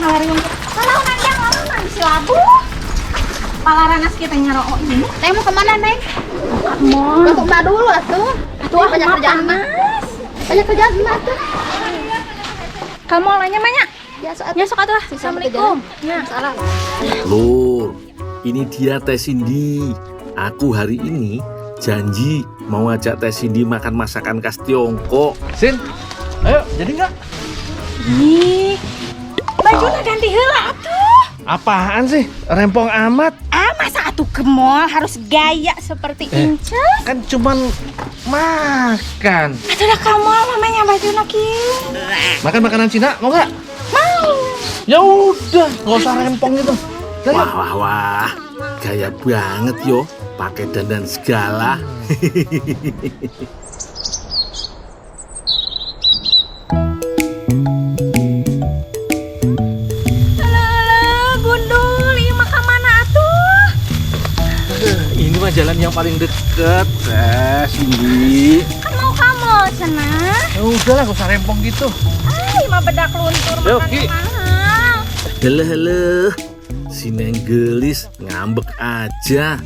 halariung kalau nanti yang lalu nanti si labu palaranas kita nyarok ini. Teh mau kemana, Neng? Mau Untuk mbak dulu atuh. tuh banyak kerjaan mah. Banyak kerjaan mah tuh. kamu olahnya banyak Biasa atuh. ya sok atuh. Assalamualaikum ya. Salam. Lur, ini dia Teh Cindy. Aku hari ini janji mau ngajak Teh Cindy makan masakan khas Tiongkok. Sin, ayo jadi nggak? Ih, bajunya ganti heula atuh. Apaan sih? Rempong amat. Masa atuh ke mall harus gaya seperti Inces? Kan cuman makan. Atuh dah ka mall mamanya bajuna kieu. Makan makanan Cina, mau nggak? Mau. Ya udah, nggak usah rempong itu. Ayo. Wah, gaya banget yo, pakai dandan segala. Alah, gundul, ieu mah ka mana atuh? Ini mah jalan yang paling deket, Teh Cindy. Kan mau ka mall cenah. Ya udah lah, nggak usah rempong gitu. Ai, mah bedak luntur Yuk, makan Ki. mahal. Heleh, si Neng gelis ngambek aja.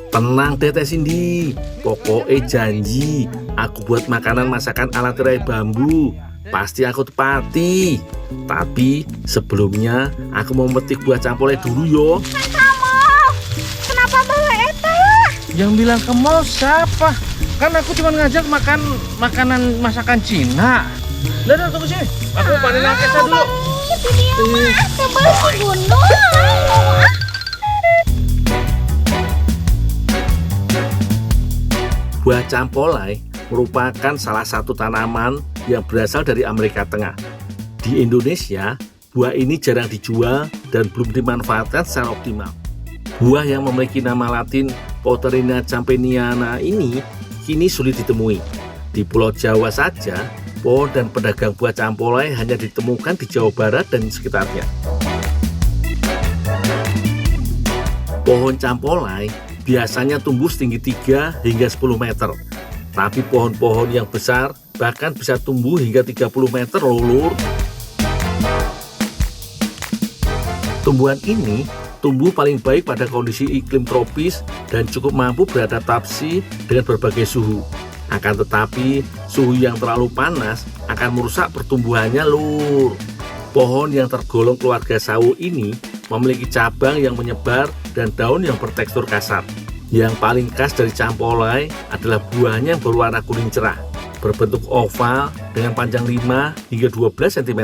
Tenang Teh Cindy, pokoknya janji aku buat makanan masakan ala tirai bambu. Pasti aku tepati. Tapi sebelumnya aku mau metik buah campolnya dulu yo. Kan kamu. Kenapa bawa eta? Yang bilang ke mall siapa? Kan aku cuma ngajak makan makanan masakan Cina. Udah, tunggu sini. Aku panen angkesa dulu. Itu dia mah, sebel si gundul. Buah campolai merupakan salah satu tanaman yang berasal dari Amerika Tengah. Di Indonesia, buah ini jarang dijual dan belum dimanfaatkan secara optimal. Buah yang memiliki nama latin Potterina campaniana ini kini sulit ditemui. Di Pulau Jawa saja, pohon dan pedagang buah campolai hanya ditemukan di Jawa Barat dan sekitarnya. Pohon campolai biasanya tumbuh setinggi 3 hingga 10 meter. Tapi pohon-pohon yang besar bahkan bisa tumbuh hingga 30 meter loh, Lur. Tumbuhan ini tumbuh paling baik pada kondisi iklim tropis dan cukup mampu beradaptasi dengan berbagai suhu. Akan tetapi, suhu yang terlalu panas akan merusak pertumbuhannya, Lur. Pohon yang tergolong keluarga sawo ini memiliki cabang yang menyebar dan daun yang bertekstur kasar. Yang paling khas dari campolai adalah buahnya yang berwarna kuning cerah, berbentuk oval dengan panjang 5 hingga 12 cm.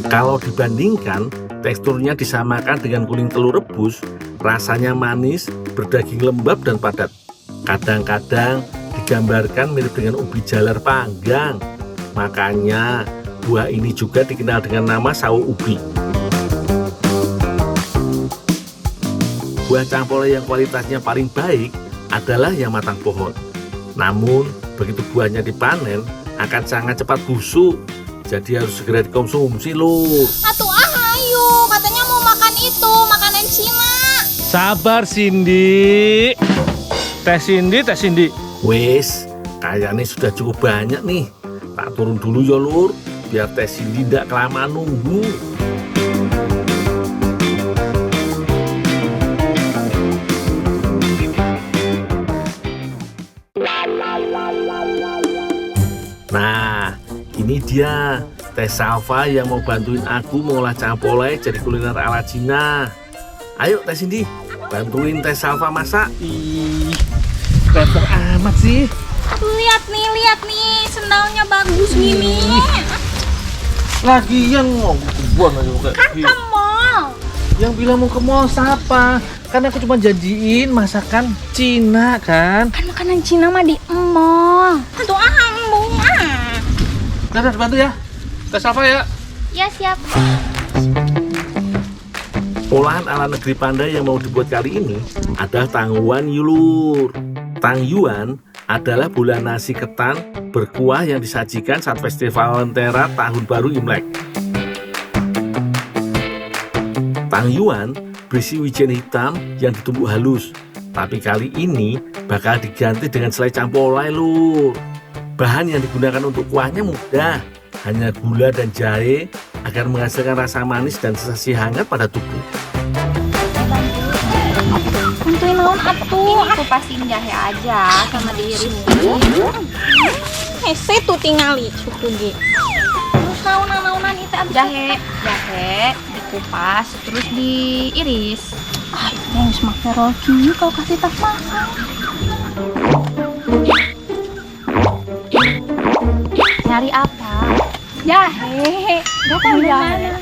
Kalau dibandingkan, teksturnya disamakan dengan kuning telur rebus, rasanya manis, berdaging lembab dan padat. Kadang-kadang digambarkan mirip dengan ubi jalar panggang. Makanya buah ini juga dikenal dengan nama sawo ubi. Buah campolai yang kualitasnya paling baik adalah yang matang pohon. Namun, begitu buahnya dipanen, akan sangat cepat busuk. Jadi harus segera dikonsumsi, Lur. Atuh ayo, katanya mau makan itu, makanan Cina. Sabar Cindy. Teh Cindy. Wes, kayaknya sudah cukup banyak nih. Tak turun dulu ya, Lur, biar Teh Cindy tidak kelamaan nunggu. Nah, ini dia Teh Salva yang mau bantuin aku mengolah campolai jadi kuliner ala Cina. Ayo Teh Cindy, bantuin Teh Salva masak. Ih, rempong amat sih. Lihat nih, sendalnya bagus gini. Lagian ngomong aja kayak Kan gitu. ke mall. Yang bilang mau ke mall siapa? Kan aku cuma janjiin masakan Cina kan. Kan makanan Cina mah di mall. Atuh embung Dadah, bantu ya. Teh Salva ya. Ya siap. Olahan ala negeri Pandai yang mau dibuat kali ini adalah tangguan yulur. Tangyuan adalah bola nasi ketan berkuah yang disajikan saat festival Lentera Tahun Baru Imlek. Tangyuan berisi wijen hitam yang ditumbuk halus, tapi kali ini bakal diganti dengan selai campolai, Lur. Bahan yang digunakan untuk kuahnya mudah, hanya gula dan jahe agar menghasilkan rasa manis dan sensasi hangat pada tubuh. Tentuin naon atuh, aku pastiin jahe aja sama diiris. Hese tuh tingali suku ge. Terus naon-naonan itu jahe dikupas terus diiris. Ah, yang semakin roki kalau kasih tas masak. Nyari apa? Jahe. Gak tahu jahe.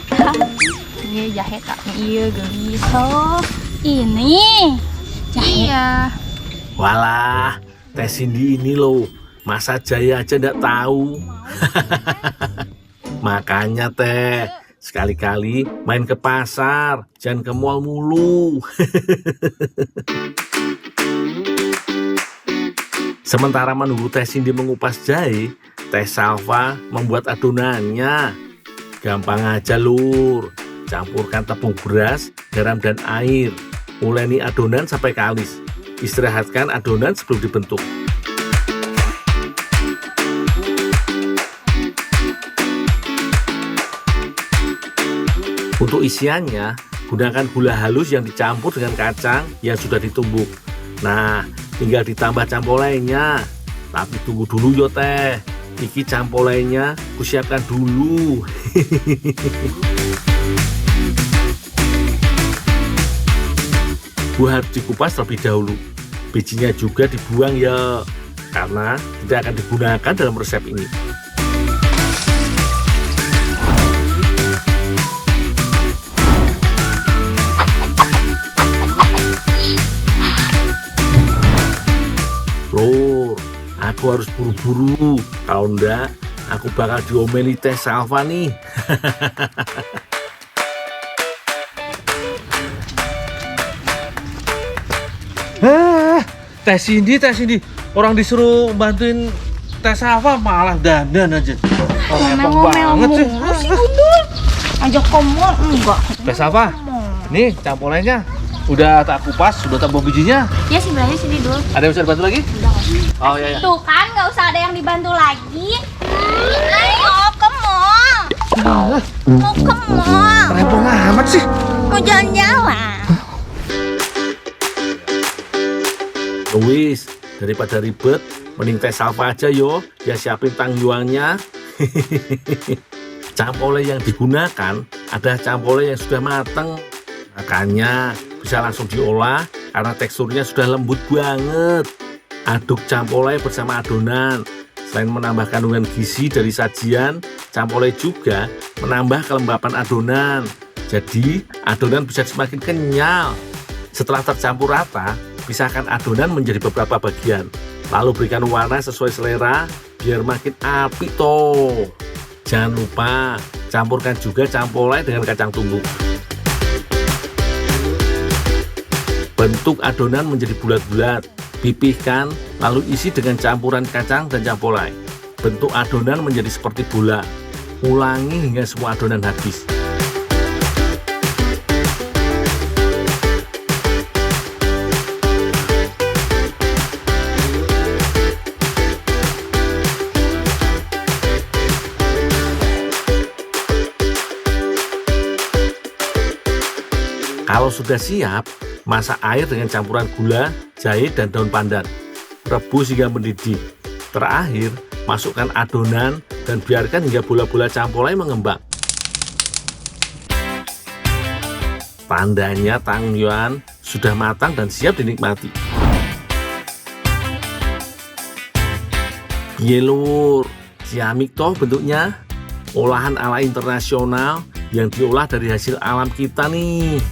Iya jahe tak iya gelis. Oh, ini jahe. Iya. Walah, Teh Cindy ini loh, masa jaya aja nggak tahu. Makanya Teh, sekali-kali main ke pasar, jangan ke mall mulu. Sementara menunggu Teh Cindy mengupas jahe, Teh Salva membuat adonannya. Gampang aja lur, campurkan tepung beras, garam dan air. Uleni adonan sampai kalis. Istirahatkan adonan sebelum dibentuk. Untuk isiannya, gunakan gula halus yang dicampur dengan kacang yang sudah ditumbuk. Nah, tinggal ditambah campolenya. Tapi tunggu dulu yo Teh, iki campolenya kusiapkan dulu. Buah harus dikupas terlebih dahulu. Bijinya juga dibuang ya, karena tidak akan digunakan dalam resep ini. Lur, aku harus buru-buru. Kalau enggak, aku bakal diomeli Teh Salva nih. Teh Cindy, orang disuruh bantuin Teh Salva malah dandan aja. Ngomel-ngomel mulu sih Gundul. Ajak komor enggak. Teh Salva, nih campurannya udah tak kupas, sudah tambah bijinya. Ya sebenarnya sini dulu. Ada yang bisa dibantu lagi? Oh iya. Tuh kan nggak usah ada yang dibantu lagi. Ayo ke mall. Mau ke mall. Rempong amat sih. Mau jalan-jalan. Wis, daripada ribet, mending Teh Salva aja yo. Ya siapin tangyuannya. Campole yang digunakan adalah campole yang sudah mateng. Makanya bisa langsung diolah karena teksturnya sudah lembut banget. Aduk campole bersama adonan. Selain menambah kandungan gizi dari sajian, campole juga menambah kelembapan adonan. Jadi adonan bisa semakin kenyal. Setelah tercampur rata, pisahkan adonan menjadi beberapa bagian. Lalu berikan warna sesuai selera biar makin apik toh. Jangan lupa campurkan juga campolai dengan kacang tumbuk. Bentuk adonan menjadi bulat-bulat, pipihkan, lalu isi dengan campuran kacang dan campolai. Bentuk adonan menjadi seperti bola. Ulangi hingga semua adonan habis. Kalau sudah siap, masak air dengan campuran gula, jahe, dan daun pandan. Rebus hingga mendidih. Terakhir, masukkan adonan dan biarkan hingga bola-bola campolai mengembang. Tandanya tangyuan sudah matang dan siap dinikmati. Piye lur, ciamik toh bentuknya. Olahan ala internasional yang diolah dari hasil alam kita nih.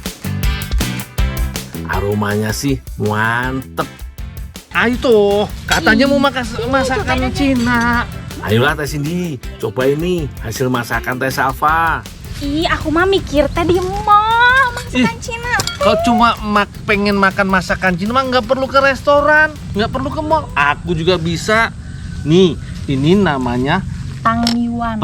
Aromanya sih mantep. Ayo tuh, katanya mau masakan Cina. Ayolah Teh Cindy, coba ini hasil masakan Teh Salva. Ih, aku mah mikir teh di mall masakan Cina. Kau cuma pengen makan masakan Cina mah nggak perlu ke restoran, nggak perlu ke mall. Aku juga bisa. Nih, ini namanya Tangyuan.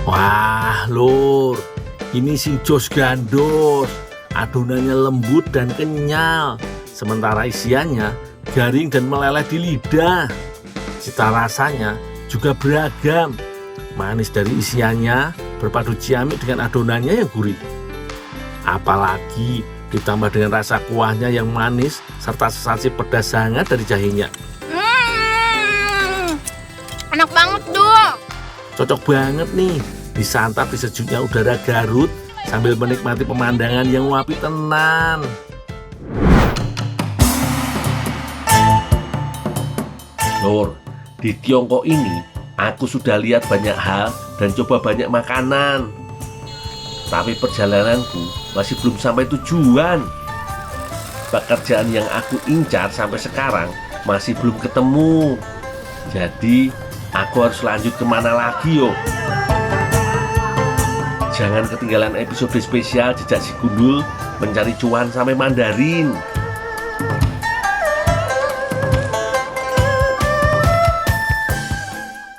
Wah lur, ini sing jos gandos. Adonannya lembut dan kenyal, sementara isiannya garing dan meleleh di lidah. Cita rasanya juga beragam. Manis dari isiannya berpadu ciamik dengan adonannya yang gurih. Apalagi ditambah dengan rasa kuahnya yang manis serta sensasi pedas hangat dari jahenya. Enak banget, Dul. Cocok banget nih disantap di sejuknya udara Garut sambil menikmati pemandangan yang wapi tenan. Lur, di Tiongkok ini aku sudah lihat banyak hal dan coba banyak makanan. Tapi perjalananku masih belum sampai tujuan. Pekerjaan yang aku incar sampai sekarang masih belum ketemu. Jadi aku harus lanjut kemana lagi yo? Jangan ketinggalan episode spesial Jejak Si Gundul mencari cuan sampai Mandarin.